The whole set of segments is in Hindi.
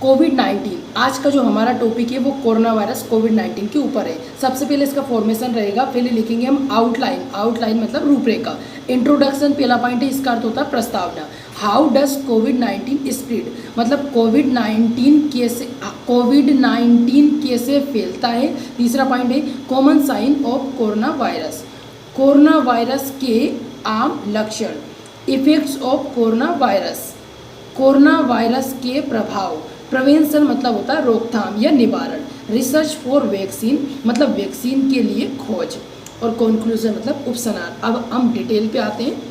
कोविड-19 आज का जो हमारा टॉपिक है वो कोरोना वायरस कोविड-19 के ऊपर है। सबसे पहले इसका फॉर्मेशन रहेगा, पहले लिखेंगे हम आउटलाइन मतलब रूपरेखा। इंट्रोडक्शन पहला पॉइंट है, इसका अर्थ होता है प्रस्तावना। हाउ डज कोविड-19 स्प्रेड, मतलब कोविड-19 कैसे फैलता है। तीसरा पॉइंट है common sign of corona virus, corona virus के आम लक्षण। इफेक्ट्स ऑफ कोरोना वायरस के प्रभाव। प्रिवेंशन मतलब होता है रोकथाम या निवारण। रिसर्च फॉर वैक्सीन मतलब वैक्सीन के लिए खोज। और कंक्लूजन मतलब उपसंहार। अब हम डिटेल पे आते हैं।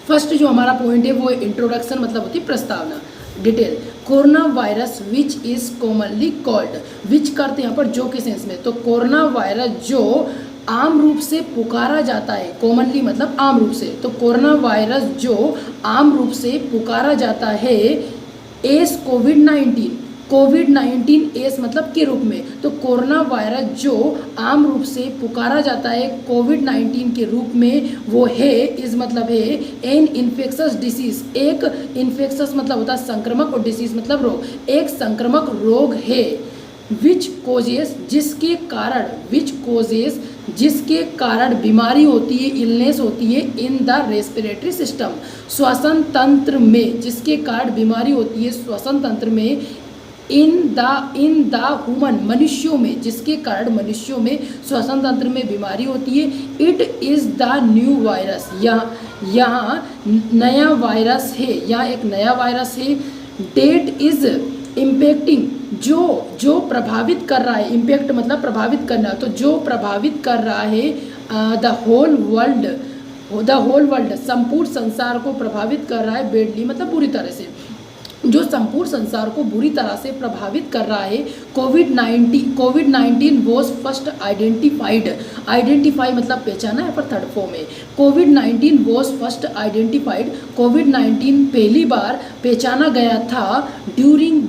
फर्स्ट जो हमारा पॉइंट है वो इंट्रोडक्शन मतलब होती है प्रस्तावना। Detail, coronavirus which is commonly called, which करते हैं यहाँ पर जो के सेंस में, तो कोरोना वायरस जो आम रूप से पुकारा जाता है, कॉमनली मतलब आम रूप से, तो कोरोना वायरस जो आम रूप से पुकारा जाता है एस कोविड-19 एस मतलब के रूप में, तो कोरोना वायरस जो आम रूप से पुकारा जाता है कोविड-19 के रूप में वो है, इस मतलब है एन इन्फेक्शस डिसीज, एक इन्फेक्शस मतलब होता है संक्रमक और डिसीज मतलब रोग, एक संक्रमक रोग है। विच कोजेस जिसके कारण बीमारी होती है, इलनेस होती है इन द रेस्पिरेटरी सिस्टम, श्वसन तंत्र में, जिसके कारण बीमारी होती है श्वसन तंत्र में, इन द ह्यूमन मनुष्यों में, जिसके कारण मनुष्यों में श्वसन तंत्र में बीमारी होती है। It is the new virus, यहाँ नया वायरस है, यहाँ एक नया वायरस है। डेट इज इम्पैक्टिंग, जो प्रभावित कर रहा है, इम्पैक्ट मतलब प्रभावित करना, तो जो प्रभावित कर रहा है द होल वर्ल्ड संपूर्ण संसार को प्रभावित कर रहा है, बेडली मतलब बुरी तरह से, जो संपूर्ण संसार को बुरी तरह से प्रभावित कर रहा है। कोविड-19 वॉज फर्स्ट आइडेंटिफाई मतलब पहचाना है पर थर्ड फॉर्म है। कोविड-19 वॉज फर्स्ट आइडेंटिफाइड, कोविड-19 पहली बार पहचाना गया था ड्यूरिंग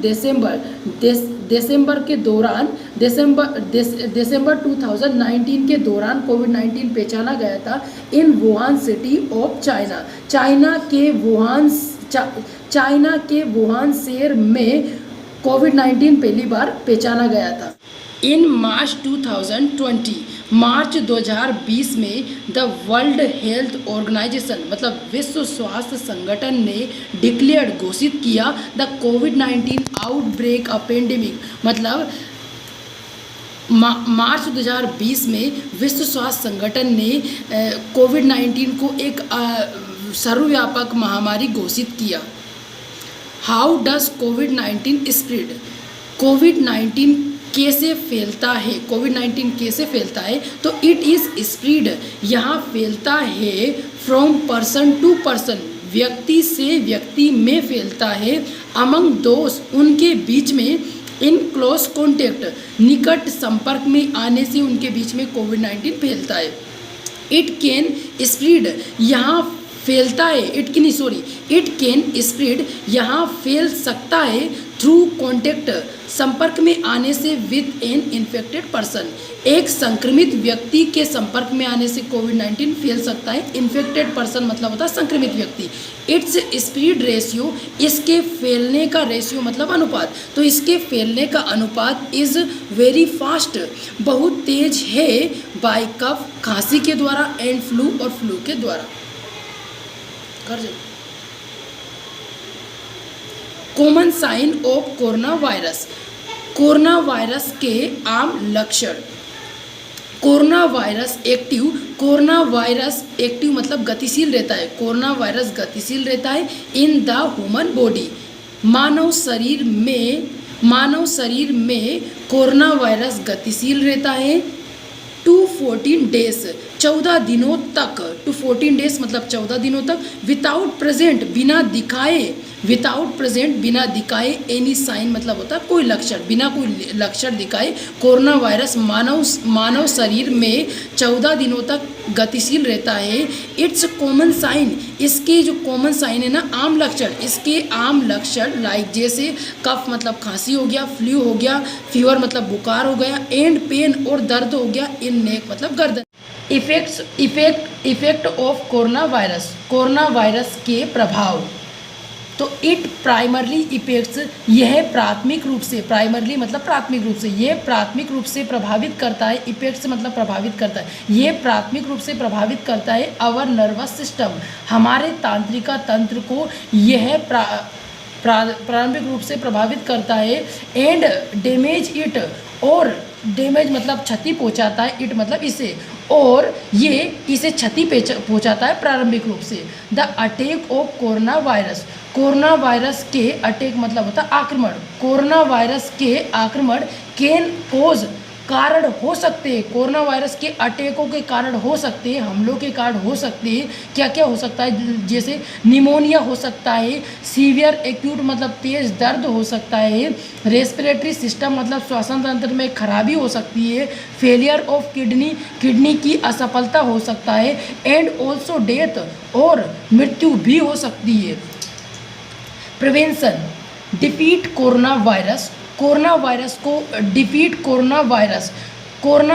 दिसंबर के दौरान, दिसंबर 2019 के दौरान कोविड-19 पहचाना गया था इन वुहान सिटी ऑफ चाइना के वुहान शहर में कोविड-19 पहली बार पहचाना गया था। इन मार्च 2020 में द वर्ल्ड हेल्थ ऑर्गेनाइजेशन मतलब विश्व स्वास्थ्य संगठन ने डिक्लेयर्ड घोषित किया the covid outbreak a pandemic, मतलब मार्च 2020 में विश्व स्वास्थ्य संगठन ने कोविड-19 को एक सर्वव्यापक महामारी घोषित किया। हाउ डज कोविड-19 स्प्रेड, कोविड-19 कैसे फैलता है, कोविड-19 कैसे फैलता है, तो इट इज़ स्प्रेड, यहाँ फैलता है फ्रॉम पर्सन टू पर्सन, व्यक्ति से व्यक्ति में फैलता है, अमंग दोस्त उनके बीच में, इन क्लोज कॉन्टेक्ट निकट संपर्क में आने से उनके बीच में कोविड-19 फैलता है। इट कैन स्प्रेड, यहाँ फैलता है, इट कैन स्प्रेड यहाँ फैल सकता है थ्रू कॉन्टेक्ट संपर्क में आने से विद एन इन्फेक्टेड पर्सन, एक संक्रमित व्यक्ति के संपर्क में आने से कोविड-19 फैल सकता है। इन्फेक्टेड पर्सन मतलब होता है संक्रमित व्यक्ति। इट्स स्प्रेड रेशियो, इसके फैलने का रेशियो मतलब अनुपात, तो इसके फैलने का अनुपात इज वेरी फास्ट बहुत तेज है, बाय कफ खांसी के द्वारा एंड फ्लू और फ्लू के द्वारा। Common sign of corona virus के आम लक्षण। कोरोना वायरस एक्टिव मतलब गतिशील रहता है, कोरोना वायरस गतिशील रहता है इन द ह्यूमन बॉडी, मानव शरीर में कोरोना वायरस गतिशील रहता है टू 14 डेज 14 दिनों तक, टू 14 डेज मतलब 14 दिनों तक, विदाउट प्रेजेंट बिना दिखाए एनी साइन मतलब होता है कोई लक्षण, बिना कोई लक्षण दिखाए कोरोना वायरस मानव शरीर में 14 दिनों तक गतिशील रहता है। इट्स कॉमन साइन, इसके जो कॉमन साइन है ना, आम लक्षण, इसके आम लक्षण लाइक जैसे कफ मतलब खांसी हो गया, फ्लू हो गया, फीवर मतलब बुखार हो गया, एंड पेन और दर्द हो गया इन नेक मतलब गर्दन। इफेक्ट ऑफ कोरोना वायरस के प्रभाव। तो इट प्राइमरली इफेक्ट्स, यह प्राथमिक रूप से, प्राइमरली मतलब प्राथमिक रूप से, यह प्राथमिक रूप से प्रभावित करता है, इफेक्ट्स मतलब प्रभावित करता है, यह प्राथमिक रूप से प्रभावित करता है आवर नर्वस सिस्टम, हमारे तांत्रिका तंत्र को यह प्रारंभिक रूप से प्रभावित करता है। एंड डैमेज इट, और डैमेज मतलब क्षति पहुंचाता है, इट मतलब इसे, और ये इसे क्षति पहुंचाता है प्रारंभिक रूप से। The attack of corona virus, corona virus के अटैक मतलब होता है आक्रमण, कोरोना वायरस के आक्रमण कैन कोज, कारण हो सकते हैं, कोरोना वायरस के अटैकों के कारण हो सकते हैं, हमलों के कारण हो सकते हैं, क्या क्या हो सकता है, जैसे निमोनिया हो सकता है, सीवियर एक्यूट मतलब तेज दर्द हो सकता है, रेस्पिरेटरी सिस्टम मतलब श्वसन तंत्र में खराबी हो सकती है, फेलियर ऑफ किडनी, किडनी की असफलता हो सकता है, एंड ऑल्सो डेथ, और मृत्यु भी हो सकती है। Prevention, defeat corona virus, corona virus को डिफीट, कोरोना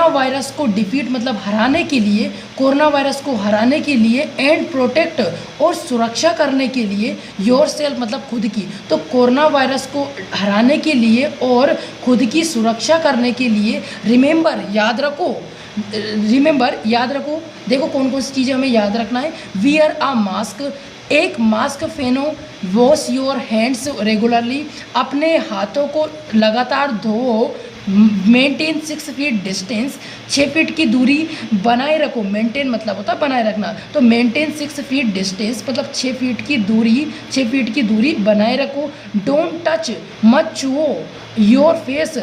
वायरस को डिफीट मतलब हराने के लिए, कोरोना वायरस को हराने के लिए, एंड प्रोटेक्ट और सुरक्षा करने के लिए, योर सेल्फ मतलब खुद की, तो कोरोना वायरस को हराने के लिए और खुद की सुरक्षा करने के लिए, रिमेंबर याद रखो, देखो कौन कौन सी चीज़ें हमें याद रखना है। वियर अ मास्क, एक मास्क पहनो, वॉश योर हैंड्स रेगुलरली, अपने हाथों को लगातार धो, मेंटेन 6 फीट डिस्टेंस, 6 फीट की दूरी बनाए रखो, मेंटेन मतलब होता है बनाए रखना, तो मेंटेन 6 फीट डिस्टेंस मतलब 6 फीट की दूरी बनाए रखो। डोंट टच, मत छुओ, your face,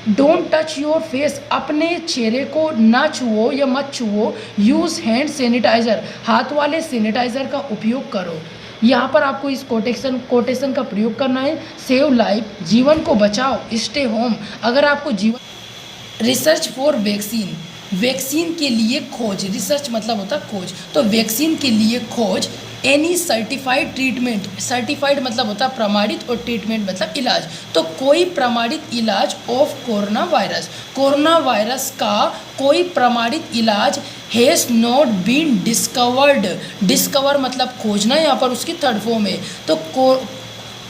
don't touch your face, अपने चेहरे को ना छुओ या मत छुओ। यूज़ हैंड सैनिटाइज़र, हाथ वाले सैनिटाइज़र का उपयोग करो। यहाँ पर आपको इस कोटेशन का प्रयोग करना है। सेव लाइफ, जीवन को बचाओ, स्टे होम, अगर आपको जीवन। रिसर्च फॉर वैक्सीन, वैक्सीन के लिए खोज, रिसर्च मतलब होता है खोज, तो वैक्सीन के लिए खोज। एनी सर्टिफाइड ट्रीटमेंट, सर्टिफाइड मतलब होता है प्रमाणित, और ट्रीटमेंट मतलब इलाज, तो कोई प्रमाणित इलाज of corona virus, corona virus का कोई प्रमाणित इलाज has not been discovered, discover मतलब खोजना, यहाँ पर उसकी थर्ड फॉर्म है, तो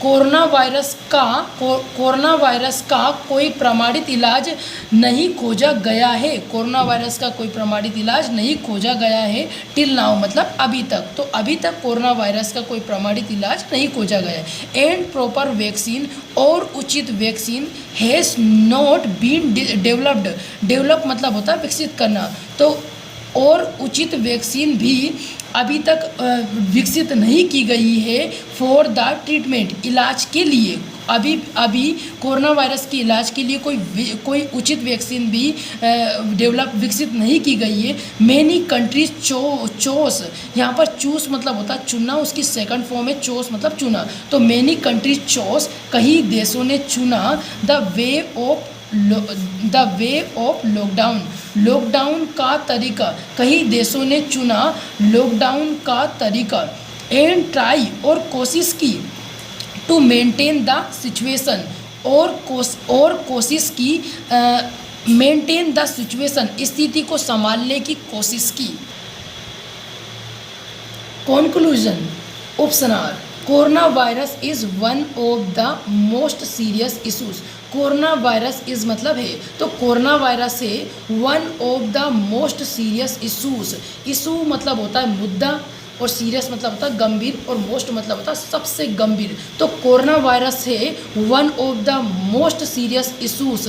कोरोना वायरस का कोई प्रमाणित इलाज नहीं खोजा गया है, कोरोना वायरस का कोई प्रमाणित इलाज नहीं खोजा गया है, टिल नाउ मतलब अभी तक, तो अभी तक कोरोना वायरस का कोई प्रमाणित इलाज नहीं खोजा गया है। एंड प्रॉपर वैक्सीन, और उचित vaccine, has not been developed, develop मतलब होता है विकसित करना, तो और उचित वैक्सीन भी अभी तक विकसित नहीं की गई है फॉर द ट्रीटमेंट, इलाज के लिए, अभी कोरोना वायरस के इलाज के लिए कोई उचित वैक्सीन भी विकसित नहीं की गई है। मैनी कंट्रीज चोस, यहाँ पर चूस मतलब होता है चुनना, उसकी सेकंड फॉर्म है चोस मतलब चुना, तो मैनी कंट्रीज चोस, कई देशों ने चुना the way of lockdown, lockdown का तरीका, कई देशों ने चुना लॉकडाउन का तरीका। एंड ट्राई, और कोशिश की, टू मेंटेन द सिचुएशन, और कोशिश की, मेंटेन द सिचुएशन स्थिति को संभालने की कोशिश की। कंक्लूजन, उपसंहार, corona virus is one of the most serious issues, corona virus is मतलब है, तो कोरोना वायरस है one of the most serious issues, issue मतलब होता है मुद्दा, और सीरियस मतलब होता है गंभीर, और मोस्ट मतलब होता है सबसे गंभीर, तो कोरोना वायरस है one of the most serious issues,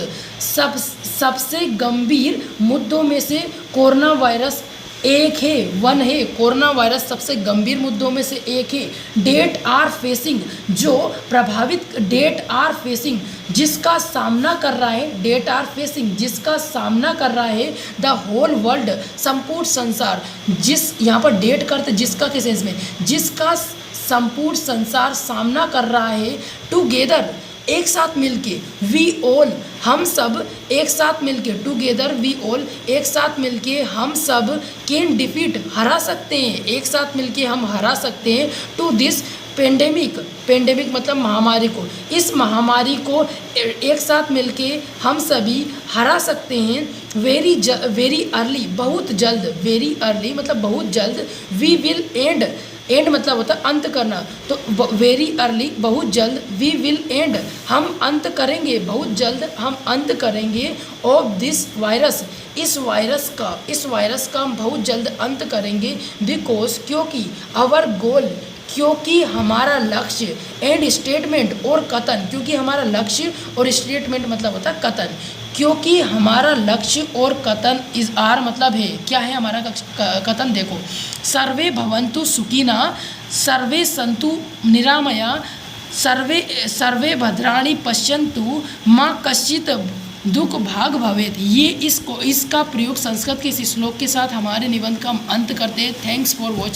सबसे गंभीर मुद्दों में से कोरोना वायरस एक है, वन है, कोरोना वायरस सबसे गंभीर मुद्दों में से एक है। डेट आर फेसिंग, जो प्रभावित, डेट आर फेसिंग जिसका सामना कर रहा है, डेट आर फेसिंग जिसका सामना कर रहा है द होल वर्ल्ड, संपूर्ण संसार, जिस यहाँ पर डेट करते जिसका के सेंस में, जिसका संपूर्ण संसार सामना कर रहा है। टुगेदर, एक साथ मिलके, वी ऑल, हम सब एक साथ मिलके, टुगेदर वी ऑल, एक साथ मिलके हम सब कैन डिफीट, हरा सकते हैं, एक साथ मिलके हम हरा सकते हैं, टू दिस पेंडेमिक, पेंडेमिक मतलब महामारी को, इस महामारी को एक साथ मिलके हम सभी हरा सकते हैं। वेरी अर्ली, बहुत जल्द, वेरी अर्ली मतलब बहुत जल्द। वी विल एंड एंड मतलब होता है अंत करना, तो वेरी अर्ली बहुत जल्द, वी विल एंड हम अंत करेंगे, बहुत जल्द हम अंत करेंगे, ऑफ दिस वायरस इस वायरस का हम बहुत जल्द अंत करेंगे, बिकॉज क्योंकि आवर गोल क्योंकि हमारा लक्ष्य, एंड स्टेटमेंट और कथन, क्योंकि हमारा लक्ष्य और स्टेटमेंट मतलब होता है कथन, क्योंकि हमारा लक्ष्य और कथन इज आर मतलब है, क्या है हमारा कथन, देखो, सर्वे भवन्तु सुखिना, सर्वे सन्तु निरामया, सर्वे भद्राणि पश्यन्तु माँ कश्चित दुख भाग भवेत। ये इसका प्रयोग संस्कृत के इस श्लोक के साथ हमारे निबंध का हम अंत करते हैं। Thanks for watching.